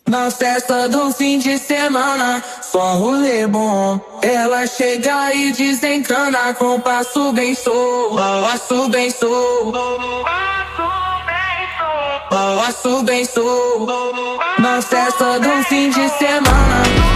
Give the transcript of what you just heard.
Na festa do fim de semana, só um rolê bom. Ela chega e desencana com passo bem solto, passo bem solto, passo bem solto. Na festa do fim de semana.